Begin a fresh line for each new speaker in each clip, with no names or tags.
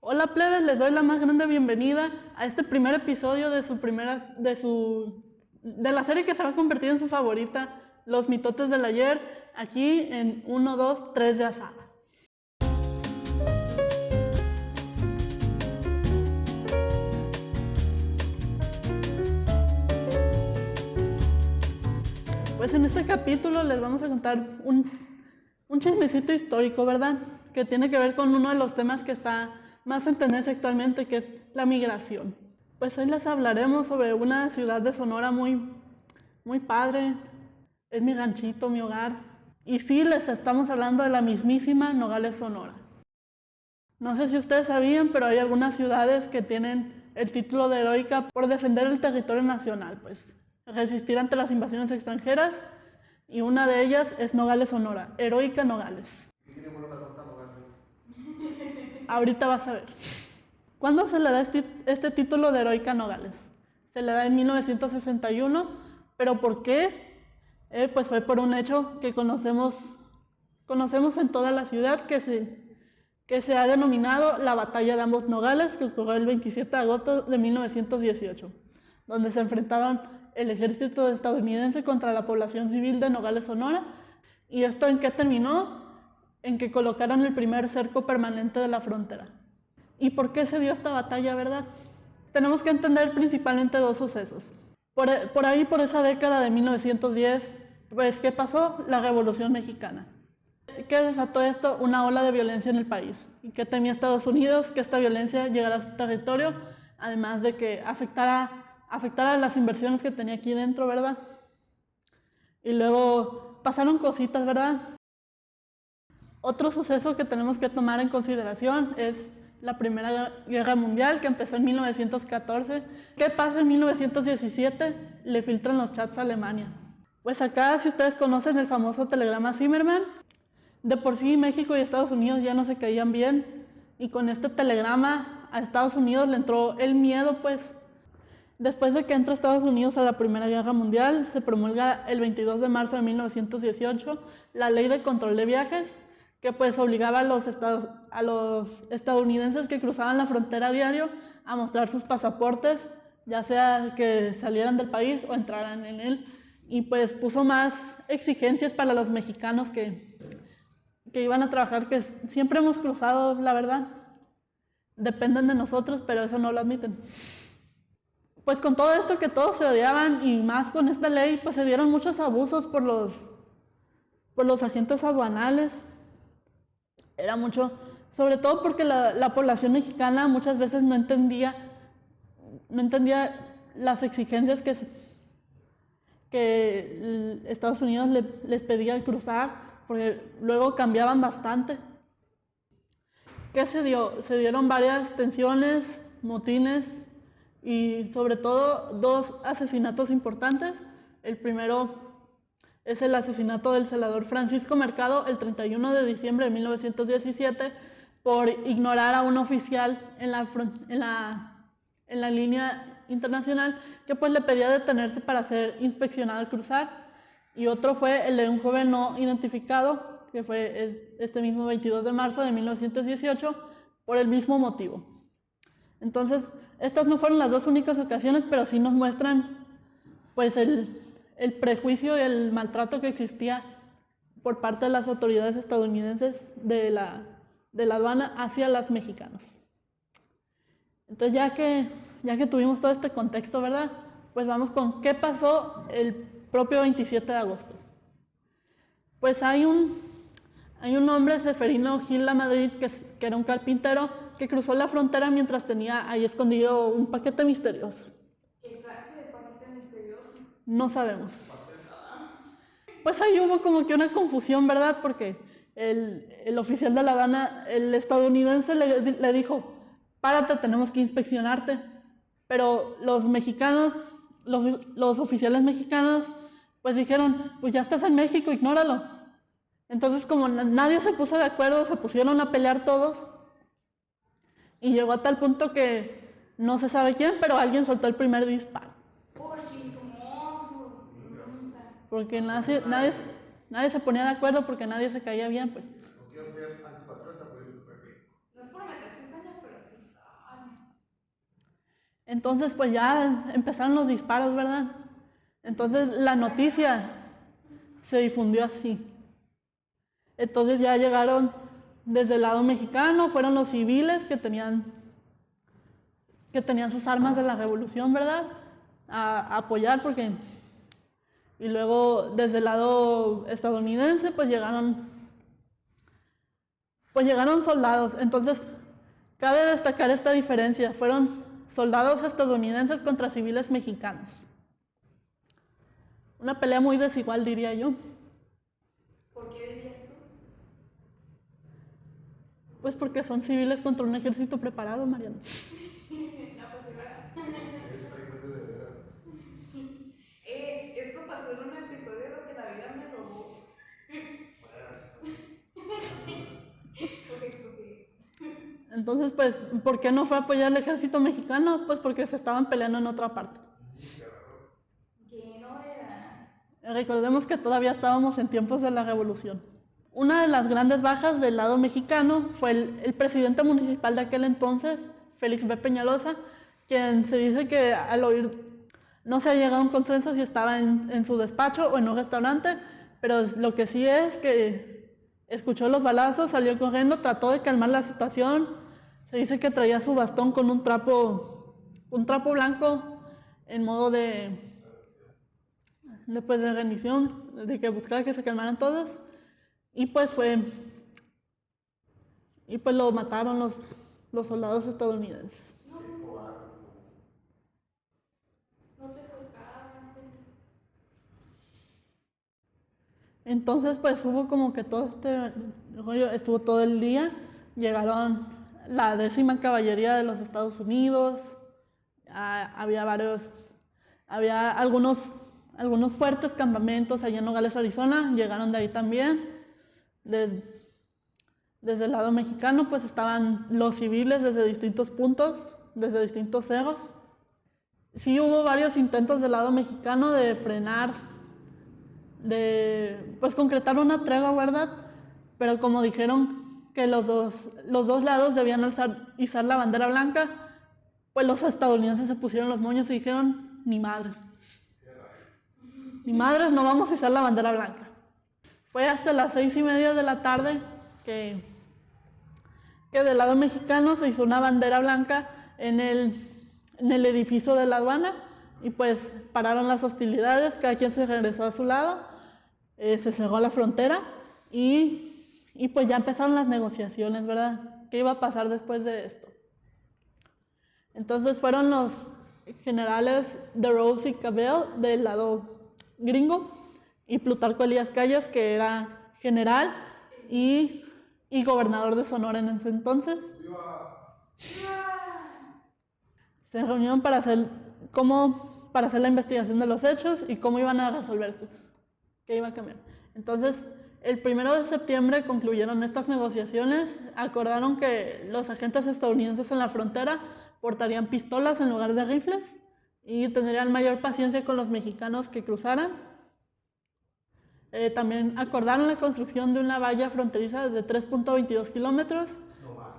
Hola plebes, les doy la más grande bienvenida a este primer episodio de la serie que se va a convertir en su favorita, Los Mitotes del Ayer, aquí en 1, 2, 3 de asada. Pues en este capítulo les vamos a contar un chismecito histórico, ¿verdad? Que tiene que ver con uno de los temas que está más en tendencia actualmente, que es la migración. Pues hoy les hablaremos sobre una ciudad de Sonora muy padre. Es mi ranchito, mi hogar. Y sí, les estamos hablando de la mismísima Nogales, Sonora. No sé si ustedes sabían, pero hay algunas ciudades que tienen el título de heroica por defender el territorio nacional, pues resistir ante las invasiones extranjeras, y una de ellas es Nogales, Sonora, heroica Nogales.
¿Qué tiene bueno la torta Nogales?
Ahorita vas a ver. ¿Cuándo se le da este título de heroica Nogales? Se le da en 1961, pero ¿por qué? Pues fue por un hecho que conocemos en toda la ciudad, que se ha denominado la Batalla de Ambos Nogales, que ocurrió el 27 de agosto de 1918, donde se enfrentaron el ejército estadounidense contra la población civil de Nogales, Sonora. ¿Y esto en qué terminó? En que colocaron el primer cerco permanente de la frontera. ¿Y por qué se dio esta batalla, verdad? Tenemos que entender principalmente dos sucesos. Por esa década de 1910, pues, ¿qué pasó? La Revolución Mexicana. ¿Qué desató esto? Una ola de violencia en el país. ¿Y qué temía Estados Unidos? Que esta violencia llegara a su territorio, además de que afectara las inversiones que tenía aquí dentro, ¿verdad? Y luego pasaron cositas, ¿verdad? Otro suceso que tenemos que tomar en consideración es la Primera Guerra Mundial, que empezó en 1914. ¿Qué pasa en 1917? Le filtran los chats a Alemania. Pues acá, si ustedes conocen el famoso telegrama Zimmerman, de por sí México y Estados Unidos ya no se caían bien, y con este telegrama a Estados Unidos le entró el miedo, pues. Después de que entra Estados Unidos a la Primera Guerra Mundial, se promulga el 22 de marzo de 1918 la Ley de Control de Viajes, que pues obligaba a los estadounidenses que cruzaban la frontera a diario a mostrar sus pasaportes, ya sea que salieran del país o entraran en él, y pues puso más exigencias para los mexicanos que iban a trabajar, que siempre hemos cruzado, la verdad. Dependen de nosotros, pero eso no lo admiten. Pues con todo esto que todos se odiaban, y más con esta ley, pues se dieron muchos abusos por los agentes aduanales. Era mucho, sobre todo porque la población mexicana muchas veces no entendía las exigencias que Estados Unidos les pedía al cruzar, porque luego cambiaban bastante. ¿Qué se dio? Se dieron varias tensiones, motines y sobre todo dos asesinatos importantes. El primero es el asesinato del celador Francisco Mercado el 31 de diciembre de 1917 por ignorar a un oficial en la línea internacional, que pues le pedía detenerse para ser inspeccionado al cruzar. Y otro fue el de un joven no identificado, que fue este mismo 22 de marzo de 1918, por el mismo motivo. Entonces, estas no fueron las dos únicas ocasiones, pero sí nos muestran pues el prejuicio y el maltrato que existía por parte de las autoridades estadounidenses de la aduana hacia los mexicanos. Entonces, ya que tuvimos todo este contexto, ¿verdad? Pues vamos con qué pasó el propio 27 de agosto. Pues hay un hombre, Seferino Gil Lamadrid, que era un carpintero, que cruzó la frontera mientras tenía ahí escondido un paquete misterioso.
¿Qué clase de paquete misterioso?
No sabemos. Pues ahí hubo como que una confusión, ¿verdad? Porque el oficial de la aduana, el estadounidense, le dijo: párate, tenemos que inspeccionarte. Pero los mexicanos, los oficiales mexicanos, pues dijeron: pues ya estás en México, ignóralo. Entonces, como nadie se puso de acuerdo, se pusieron a pelear todos, y llegó a tal punto que no se sabe quién, pero alguien soltó el primer disparo.
Por chismosos.
Porque nadie se ponía de acuerdo, porque nadie se caía bien, pues.
No quiero ser antipatriota, pero yo fui rico.
No es por meter cizaña, pero sí.
Entonces pues ya empezaron los disparos, ¿verdad? Entonces la noticia se difundió así. Entonces ya llegaron desde el lado mexicano, fueron los civiles que tenían sus armas de la revolución, ¿verdad? A apoyar porque... Y luego desde el lado estadounidense pues llegaron soldados. Entonces cabe destacar esta diferencia, fueron soldados estadounidenses contra civiles mexicanos. Una pelea muy desigual, diría yo.
¿Por qué dirías tú?
Pues porque son civiles contra un ejército preparado, Mariano.
No, pues sí, ¿verdad? Esto pasó en un episodio de Lo que la vida me robó. Ok, pues sí.
Entonces, pues, ¿por qué no fue a apoyar al ejército mexicano? Pues porque se estaban peleando en otra parte.
¿Qué no era?
Recordemos que todavía estábamos en tiempos de la revolución. Una de las grandes bajas del lado mexicano fue el presidente municipal de aquel entonces, Félix B. Peñalosa, quien se dice que al oír no se ha llegado a un consenso si estaba en su despacho o en un restaurante, pero lo que sí es que escuchó los balazos, salió corriendo, trató de calmar la situación. Se dice que traía su bastón con un trapo blanco en modo de rendición, de que buscaba que se calmaran todos. Y pues lo mataron los soldados estadounidenses.
No te tocaba.
Entonces pues hubo como que todo este rollo, estuvo todo el día, llegaron la 10ª Caballería de los Estados Unidos, había algunos fuertes campamentos allá en Nogales, Arizona, llegaron de ahí también. Desde el lado mexicano pues estaban los civiles desde distintos puntos, desde distintos cerros. Sí hubo varios intentos del lado mexicano de frenar, de pues concretar una tregua, ¿verdad? Pero como dijeron que los dos lados debían izar la bandera blanca, pues los estadounidenses se pusieron los moños y dijeron, ni madres, no vamos a izar la bandera blanca. Fue hasta las 6:30 de la tarde que del lado mexicano se hizo una bandera blanca en el edificio de la aduana y pues pararon las hostilidades, cada quien se regresó a su lado, se cerró la frontera y pues ya empezaron las negociaciones, ¿verdad? ¿Qué iba a pasar después de esto? Entonces fueron los generales de Rose y Cabell del lado gringo y Plutarco Elías Calles, que era general y gobernador de Sonora en ese entonces. Se reunieron para hacer la investigación de los hechos y cómo iban a resolverse, qué iba a cambiar. Entonces, el 1 de septiembre concluyeron estas negociaciones, acordaron que los agentes estadounidenses en la frontera portarían pistolas en lugar de rifles y tendrían mayor paciencia con los mexicanos que cruzaran. También acordaron la construcción de una valla fronteriza de 3.22 kilómetros.
No más.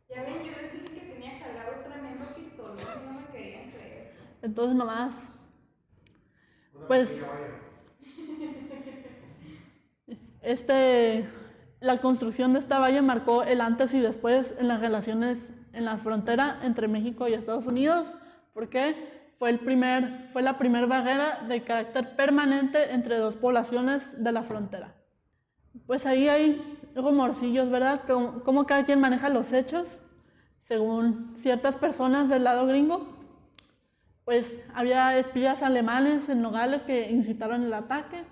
Ya ven, yo les dije que tenía cargado un tremendo pistolón y no me querían creer.
Entonces nomás,
Una
pues,
pequeña valla.
la construcción de esta valla marcó el antes y después en las relaciones en la frontera entre México y Estados Unidos, porque fue la primera barrera de carácter permanente entre dos poblaciones de la frontera. Pues ahí hay rumorcillos, ¿verdad? Cómo cada quien maneja los hechos, según ciertas personas del lado gringo. Pues había espías alemanes en Nogales que incitaron el ataque,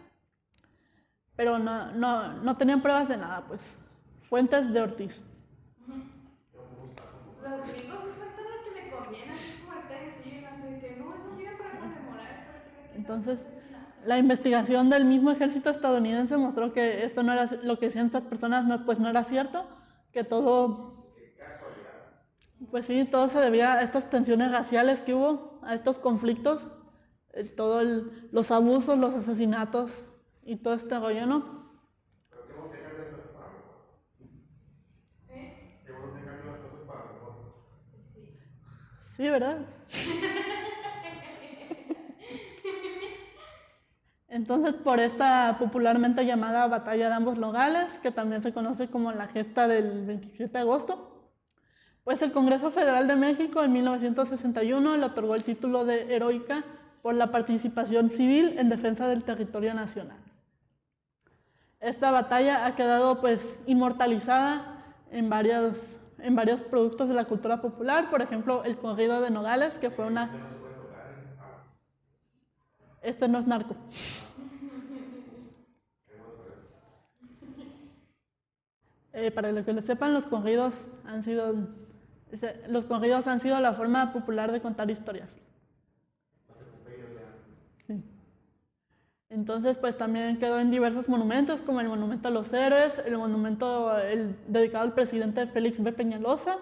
pero no tenían pruebas de nada, pues. Fuentes de Ortiz.
Los gringos se cuentan lo que le conviene, así como el Thanksgiving, así que no, es un día para conmemorar, para que me
Entonces, la investigación del mismo ejército estadounidense mostró que esto no era lo que decían estas personas, pues no era cierto, que todo, pues sí, todo se debía a estas tensiones raciales que hubo, a estos conflictos, los abusos, los asesinatos y todo este rollo, ¿no?
Pero qué bueno que cambien las cosas para mejor. Qué bueno que cambien las cosas para mejor.
Sí.
Sí, ¿verdad? Entonces, por esta popularmente llamada Batalla de ambos Nogales, que también se conoce como la gesta del 27 de agosto, pues el Congreso Federal de México en 1961 le otorgó el título de heroica por la participación civil en defensa del territorio nacional. Esta batalla ha quedado pues inmortalizada en varios productos de la cultura popular, por ejemplo, el corrido de Nogales, que fue una...
No se puede tocar en aguas.
Este no es narco. Para lo que lo sepan, los corridos han sido la forma popular de contar historias.
Las epopeyas de antes.
Sí. Entonces, pues también quedó en diversos monumentos, como el Monumento a los Héroes, el monumento dedicado al presidente Félix B. Peñalosa,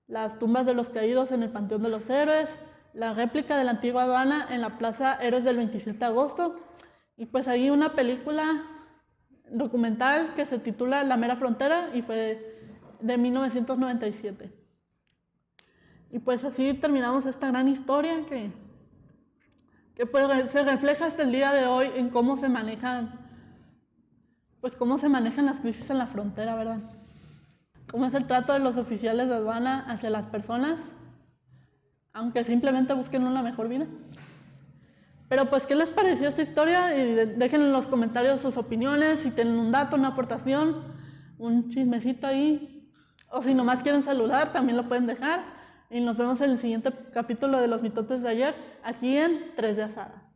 las tumbas de los caídos en el Panteón de los Héroes, la réplica de la antigua aduana en la Plaza Héroes del 27 de agosto, y pues ahí una película documental que se titula La Mera Frontera y fue de 1997. Y pues así terminamos esta gran historia que pues se refleja hasta el día de hoy en cómo se manejan las crisis en la frontera, ¿verdad? Cómo es el trato de los oficiales de aduana hacia las personas, aunque simplemente busquen una mejor vida. Pero pues, ¿qué les pareció esta historia? Y dejen en los comentarios sus opiniones, si tienen un dato, una aportación, un chismecito ahí. O si nomás quieren saludar, también lo pueden dejar. Y nos vemos en el siguiente capítulo de Los Mitotes de Ayer, aquí en 3 de Asada.